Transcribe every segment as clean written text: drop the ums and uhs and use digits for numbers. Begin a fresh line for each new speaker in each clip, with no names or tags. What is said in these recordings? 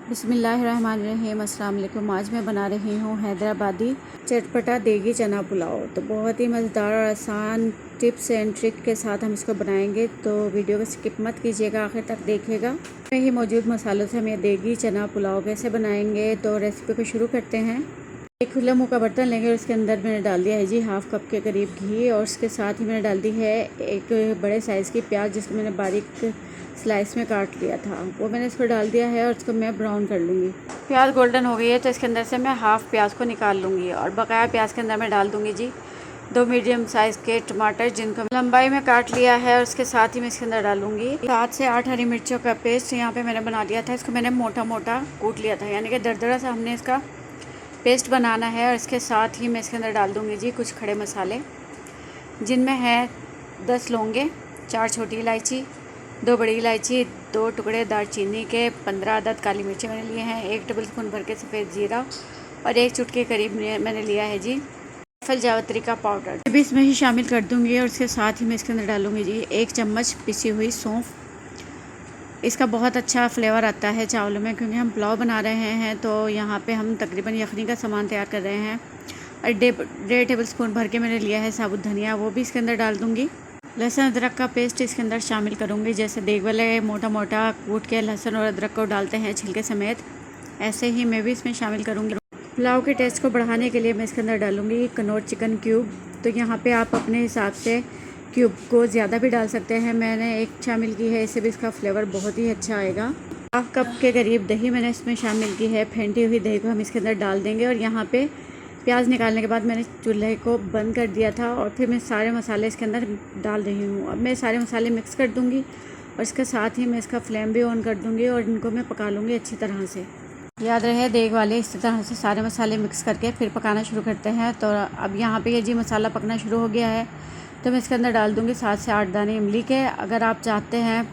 बिस्मिल्लाहिर्रहमानिर्रहीम। अस्सलाम वालेकुम। आज मैं बना रही हूँ हैदराबादी चटपटा देगी चना पुलाव। तो बहुत ही मज़ेदार और आसान टिप्स एंड ट्रिक के साथ हम इसको बनाएंगे, तो वीडियो को स्किप मत कीजिएगा, आखिर तक देखिएगा। में ही मौजूद मसालों से हम ये देगी चना पुलाव कैसे बनाएंगे, तो रेसिपी को शुरू करते हैं। एक खुला मुँह का बर्तन लेंगे और उसके अंदर मैंने डाल दिया है जी हाफ़ कप के करीब घी, और उसके साथ ही मैंने डाल दी है एक बड़े साइज़ की प्याज, जिसको मैंने बारीक स्लाइस में काट लिया था, वो मैंने इसको डाल दिया है और इसको मैं ब्राउन कर लूँगी। प्याज गोल्डन हो गई है तो इसके अंदर से मैं हाफ़ प्याज को निकाल लूँगी, और बकाया प्याज के अंदर मैं डाल दूँगी जी 2 मीडियम साइज़ के टमाटर, जिनको लंबाई में काट लिया है, और उसके साथ ही मैं इसके अंदर डालूँगी 7 से 8 हरी मिर्चों का पेस्ट। यहाँ पे मैंने बना लिया था, इसको मैंने मोटा मोटा कूट लिया था, यानी कि दरदरा सा हमने इसका पेस्ट बनाना है। और इसके साथ ही मैं इसके अंदर डाल दूँगी जी कुछ खड़े मसाले, जिनमें है 10 लौंगे, 4 छोटी इलायची, 2 बड़ी इलायची, 2 टुकड़े दालचीनी के, 15 अदद काली मिर्ची मैंने लिए हैं, 1 टेबलस्पून भर के सफ़ेद ज़ीरा, और 1 चुटकी करीब मैंने लिया है जी फल जावित्री का पाउडर, ये भी इसमें ही शामिल कर दूंगी। और इसके साथ ही मैं इसके अंदर डालूंगी जी 1 चम्मच पिसी हुई सौंफ। इसका बहुत अच्छा फ्लेवर आता है चावलों में, क्योंकि हम पुलाव बना रहे हैं, तो यहाँ पे हम तकरीबन यखनी का सामान तैयार कर रहे हैं। और 1.5 टेबलस्पून भर के मैंने लिया है साबुत धनिया, वो भी इसके अंदर डाल दूँगी। लहसुन अदरक का पेस्ट इसके अंदर शामिल करूँगी, जैसे देग वाले मोटा मोटा कूट के लहसुन और अदरक को डालते हैं छिलके समेत, ऐसे ही मैं भी इसमें शामिल करूँगी। पुलाव के टेस्ट को बढ़ाने के लिए मैं इसके अंदर डालूँगी कनौर चिकन क्यूब। तो यहाँ पे आप अपने हिसाब से क्यूब को ज़्यादा भी डाल सकते हैं, मैंने 1 शामिल की है, इससे भी इसका फ्लेवर बहुत ही अच्छा आएगा। हाफ़ कप के करीब दही मैंने इसमें शामिल की है, फेंटी हुई दही को हम इसके अंदर डाल देंगे। और यहाँ पे प्याज निकालने के बाद मैंने चूल्हे को बंद कर दिया था, और फिर मैं सारे मसाले इसके अंदर डाल रही हूँ। अब मैं सारे मसाले मिक्स कर दूँगी, और इसके साथ ही मैं इसका फ्लेम भी ऑन कर दूँगी, और इनको मैं पका लूँगी अच्छी तरह से। याद रहे देग वाले इस तरह से सारे मसाले मिक्स करके फिर पकाना शुरू करते हैं। तो अब यहाँ पे ये जी मसाला पकना शुरू हो गया है, तो मैं इसके अंदर डाल दूँगी 7 से 8 दाने इमली के। अगर आप चाहते हैं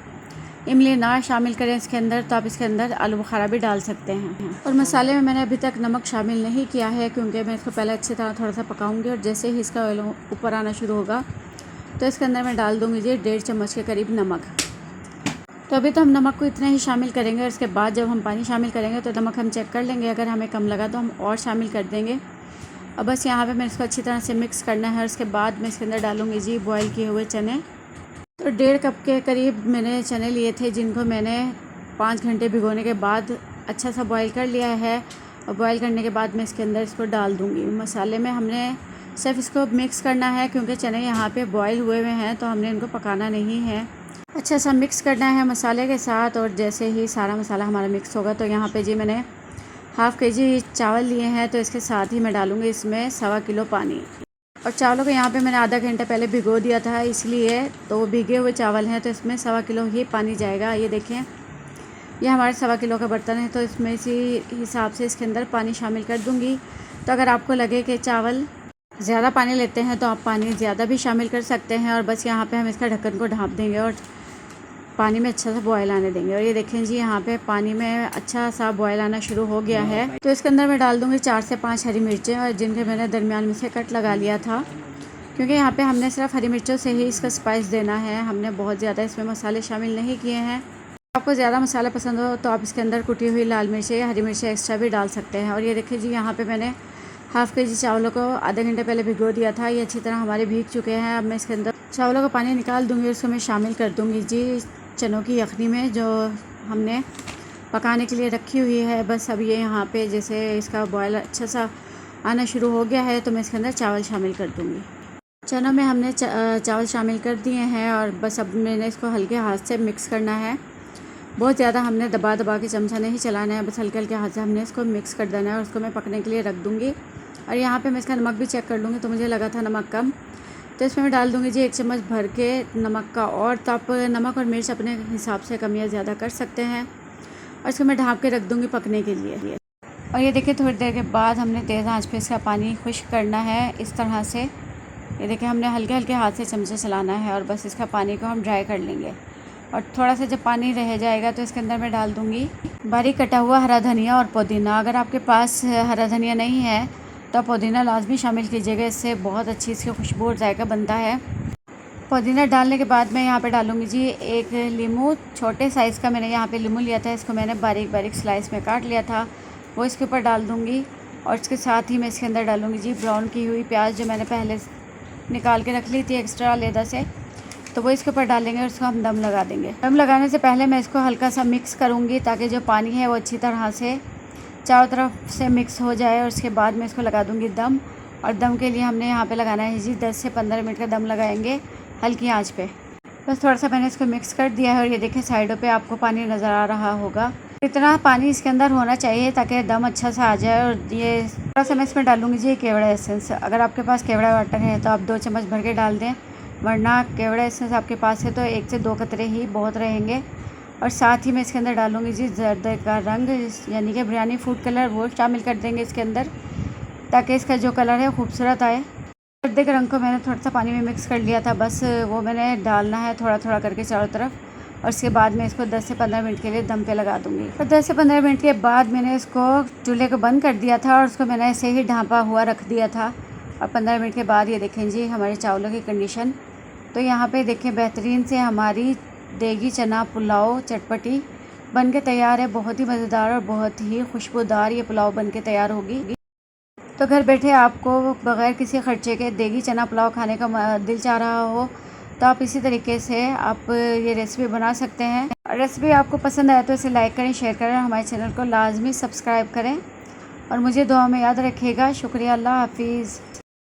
इमली ना शामिल करें इसके अंदर, तो आप इसके अंदर आलू बुखारा भी डाल सकते हैं। और मसाले में मैंने अभी तक नमक शामिल नहीं किया है, क्योंकि मैं इसको पहले अच्छी तरह थोड़ा सा पकाऊंगी, और जैसे ही इसका ऑयल ऊपर आना शुरू होगा तो इसके अंदर मैं डाल दूँगी जी 1.5 चम्मच के करीब नमक। तो अभी तो हम नमक को इतना ही शामिल करेंगे, और इसके बाद जब हम पानी शामिल करेंगे तो नमक हम चेक कर लेंगे, अगर हमें कम लगा तो हम और शामिल कर देंगे। अब बस यहाँ पे मैंने इसको अच्छी तरह से मिक्स करना है, और उसके बाद मैं इसके अंदर डालूँगी जी बॉयल किए हुए चने। तो 1.5 कप के करीब मैंने चने लिए थे, जिनको मैंने 5 घंटे भिगोने के बाद अच्छा सा बॉयल कर लिया है। और बॉयल करने के बाद मैं इसके अंदर इसको डाल दूँगी। मसाले में हमने सिर्फ इसको मिक्स करना है, क्योंकि चने यहाँ पे बॉयल हुए हुए हैं, तो हमने इनको पकाना नहीं है। अच्छा सा मिक्स करना है मसाले के साथ, और जैसे ही सारा मसाला हमारा मिक्स होगा, तो यहाँ पे जी मैंने हाफ़ केजी चावल लिए हैं, तो इसके साथ ही मैं डालूँगी इसमें 1.25 किलो पानी। और चावलों को यहाँ पे मैंने आधा घंटा पहले भिगो दिया था, इसलिए तो भीगे हुए चावल हैं, तो इसमें 1.25 किलो ही पानी जाएगा। ये देखें, ये हमारे 1.25 किलो का बर्तन है, तो इसमें इसी हिसाब से इसके अंदर पानी शामिल कर दूँगी। तो अगर आपको लगे कि चावल ज़्यादा पानी लेते हैं, तो आप पानी ज़्यादा भी शामिल कर सकते हैं। और बस यहाँ पे हम इसका ढक्कन को ढाँप देंगे और पानी में अच्छा सा बॉयल आने देंगे। और ये देखें जी, यहाँ पे पानी में अच्छा सा बॉयल आना शुरू हो गया है, तो इसके अंदर मैं डाल दूँगी 4 से 5 हरी मिर्चें, और जिनके मैंने दरमियान में से कट लगा लिया था, क्योंकि यहाँ पे हमने सिर्फ हरी मिर्चों से ही इसका स्पाइस देना है, हमने बहुत ज़्यादा इसमें मसाले शामिल नहीं किए हैं। आपको ज़्यादा मसाला पसंद हो तो आप इसके अंदर कुटी हुई लाल मिर्चें या हरी मिर्चें एक्स्ट्रा भी डाल सकते हैं। और ये देखिए जी, यहाँ पे मैंने हाफ़ केजी चावलों को आधे घंटे पहले भिगो दिया था, ये अच्छी तरह हमारे भीग चुके हैं। अब मैं इसके अंदर चावलों का पानी निकाल दूँगी, उसको मैं शामिल कर दूँगी जी चनों की यखनी में, जो हमने पकाने के लिए रखी हुई है। बस अब ये यहाँ पे जैसे इसका बॉयल अच्छा सा आना शुरू हो गया है, तो मैं इसके अंदर चावल शामिल कर दूँगी। चनों में हमने चावल शामिल कर दिए हैं, और बस अब मैंने इसको हल्के हाथ से मिक्स करना है। बहुत ज़्यादा हमने दबा दबा के चमचा नहीं चलाना है, बस हल्के हल्के हाथ से हमने इसको मिक्स कर देना है, और उसको मैं पकने के लिए रख दूँगी। और यहाँ पे मैं इसका नमक भी चेक कर लूँगी, तो मुझे लगा था नमक कम, तो इसमें मैं डाल दूँगी जी 1 चम्मच भर के नमक का। और तो आप नमक और मिर्च अपने हिसाब से कम या ज़्यादा कर सकते हैं। और इसको मैं ढाँप के रख दूँगी पकने के लिए। और ये देखिए, थोड़ी देर के बाद हमने तेज़ आंच पे इसका पानी खुश्क करना है इस तरह से। ये देखिए, हमने हल्के हल्के हाथ से चमचा चलाना है, और बस इसका पानी को हम ड्राई कर लेंगे। और थोड़ा सा जब पानी रह जाएगा, तो इसके अंदर मैं डाल दूँगी बारीक कटा हुआ हरा धनिया और पुदीना। अगर आपके पास हरा धनिया नहीं है तो पुदीना लाजमी शामिल कीजिएगा, इससे बहुत अच्छी इसकी खुशबू और जायका बनता है। पुदीना डालने के बाद मैं यहाँ पे डालूँगी जी एक नींबू, छोटे साइज़ का मैंने यहाँ पे नींबू लिया था, इसको मैंने बारीक बारीक स्लाइस में काट लिया था, वो इसके ऊपर डाल दूँगी। और इसके साथ ही मैं इसके अंदर डालूँगी जी ब्राउन की हुई प्याज, जो मैंने पहले निकाल के रख ली थी एक्स्ट्रा लेदा से, तो वो इसके ऊपर डालेंगे और इसको हम दम लगा देंगे। दम लगाने से पहले मैं इसको हल्का सा मिक्स करूँगी ताकि जो पानी है वो अच्छी तरह से चारों तरफ से मिक्स हो जाए, और उसके बाद मैं इसको लगा दूँगी दम। और दम के लिए हमने यहाँ पे लगाना है जी 10 से 15 मिनट का दम लगाएंगे हल्की आंच पे। बस थोड़ा सा मैंने इसको मिक्स कर दिया है, और ये देखिए साइडों पे आपको पानी नज़र आ रहा होगा। इतना पानी इसके अंदर होना चाहिए ताकि दम अच्छा सा आ जाए। और ये थोड़ा सा मैं इसमें डालूँगी जी केवड़ा एसेंस। अगर आपके पास केवड़ा वाटर है तो आप 2 चम्मच भर के डाल दें, वरना केवड़ा एसेंस आपके पास है तो 1 से 2 कतरे ही बहुत रहेंगे। और साथ ही मैं इसके अंदर डालूँगी जी जर्द का रंग, यानी कि बिरयानी फूड कलर, वो शामिल कर देंगे इसके अंदर ताकि इसका जो कलर है खूबसूरत आए। जर्द के रंग को मैंने थोड़ा सा पानी में मिक्स कर लिया था, बस वो मैंने डालना है थोड़ा थोड़ा करके चारों तरफ। और उसके बाद मैं इसको 10 से 15 मिनट के लिए दम पे लगा दूँगी। और 10 से 15 मिनट के बाद मैंने इसको चूल्हे को बंद कर दिया था, और उसको मैंने ऐसे ही ढाँपा हुआ रख दिया था। और 15 मिनट के बाद ये देखें जी हमारे चावलों की कंडीशन। तो यहाँ पे देखें बेहतरीन से हमारी देगी चना पुलाव चटपटी बन के तैयार है। बहुत ही मज़ेदार और बहुत ही खुशबूदार ये पुलाव बन के तैयार होगी। तो घर बैठे आपको बग़ैर किसी ख़र्चे के देगी चना पुलाव खाने का दिल चाह रहा हो तो आप इसी तरीके से आप ये रेसिपी बना सकते हैं। रेसिपी आपको पसंद आए तो इसे लाइक करें, शेयर करें, हमारे चैनल को लाजमी सब्सक्राइब करें और मुझे दुआ में याद रखिएगा। शुक्रिया, अल्लाह हाफिज़।